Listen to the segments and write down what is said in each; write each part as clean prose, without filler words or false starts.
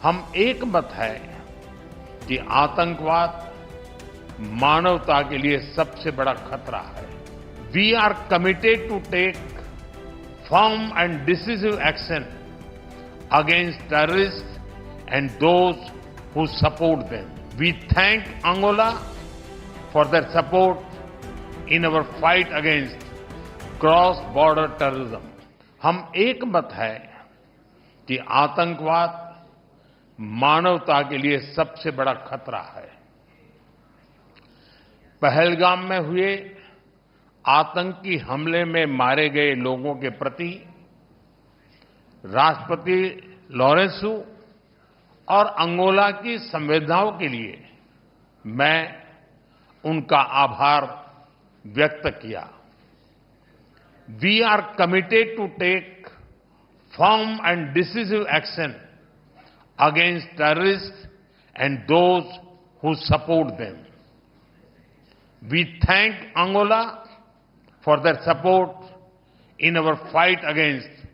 हम एक मत है कि आतंकवाद मानवता के लिए सबसे बड़ा खतरा है। We are committed to take firm and decisive action against terrorists and those who support them. We thank Angola for their support in our fight against cross-border terrorism. हम एक मत है कि आतंकवाद मानवता के लिए सबसे बड़ा खतरा है। पहलगाम में हुए आतंकी हमले में मारे गए लोगों के प्रति राष्ट्रपति लॉरेंसो और अंगोला की संवेदनाओं के लिए मैं उनका आभार व्यक्त किया। We are committed to take firm and decisive action against terrorist and those who support them. We thank Angola for their support in our fight against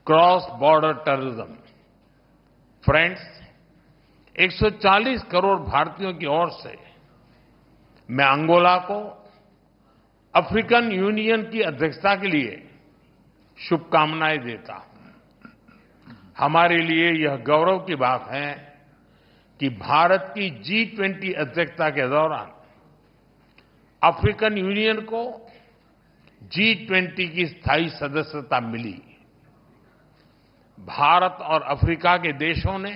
cross-border terrorism. Friends, 140 crore भारतीयों की ओर से मैं अंगोला को अफ्रीकन यूनियन की अध्यक्षता के लिए शुभकामनाएं देता हूं। हमारे लिए यह गौरव की बात है कि भारत की G20 अध्यक्षता के दौरान अफ्रीकन यूनियन को G20 की स्थायी सदस्यता मिली। भारत और अफ्रीका के देशों ने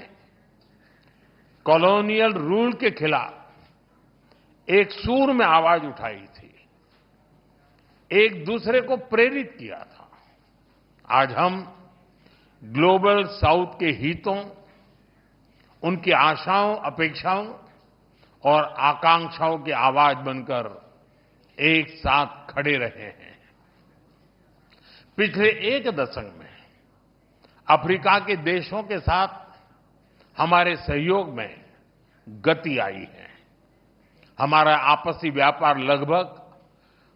कॉलोनियल रूल के खिलाफ एक सूर में आवाज उठाई थी, एक दूसरे को प्रेरित किया था। आज हम ग्लोबल साउथ के हितों, उनकी आशाओं, अपेक्षाओं और आकांक्षाओं की आवाज बनकर एक साथ खड़े रहे हैं। पिछले एक दशक में अफ्रीका के देशों के साथ हमारे सहयोग में गति आई है। हमारा आपसी व्यापार लगभग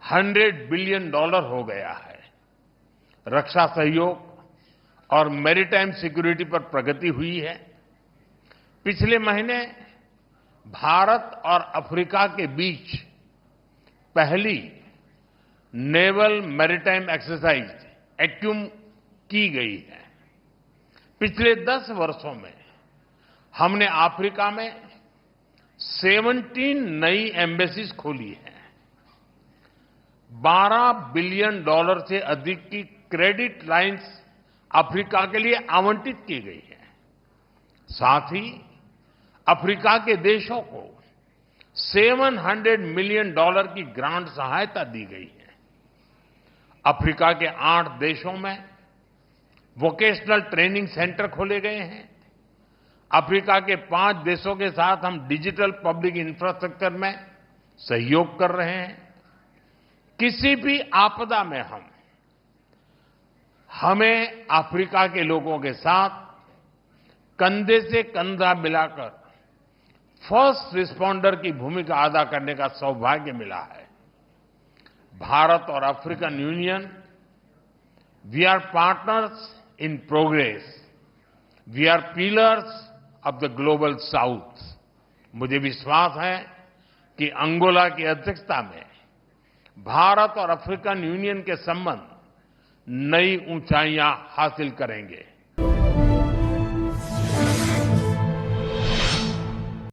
$100 बिलियन हो गया है। रक्षा सहयोग और मैरीटाइम सिक्योरिटी पर प्रगति हुई है। पिछले महीने भारत और अफ्रीका के बीच पहली नेवल मैरीटाइम एक्सरसाइज एक्यूम की गई है। पिछले 10 वर्षों में हमने अफ्रीका में 17 नई एम्बेसीज खोली हैं। $12 बिलियन से अधिक की क्रेडिट लाइंस अफ्रीका के लिए आवंटित की गई है। साथ ही अफ्रीका के देशों को $700 मिलियन की ग्रांट सहायता दी गई है। अफ्रीका के 8 देशों में वोकेशनल ट्रेनिंग सेंटर खोले गए हैं। अफ्रीका के 5 देशों के साथ हम डिजिटल पब्लिक इंफ्रास्ट्रक्चर में सहयोग कर रहे हैं। किसी भी आपदा में हमें अफ्रीका के लोगों के साथ कंधे से कंधा मिलाकर फर्स्ट रिस्पॉन्डर की भूमिका अदा करने का सौभाग्य मिला है। भारत और African Union, we are partners in progress, we are pillars of the global south. मुझे विश्वास है कि अंगोला की अध्यक्षता में भारत और अफ्रीकन यूनियन के संबंध नई ऊंचाइयां हासिल करेंगे।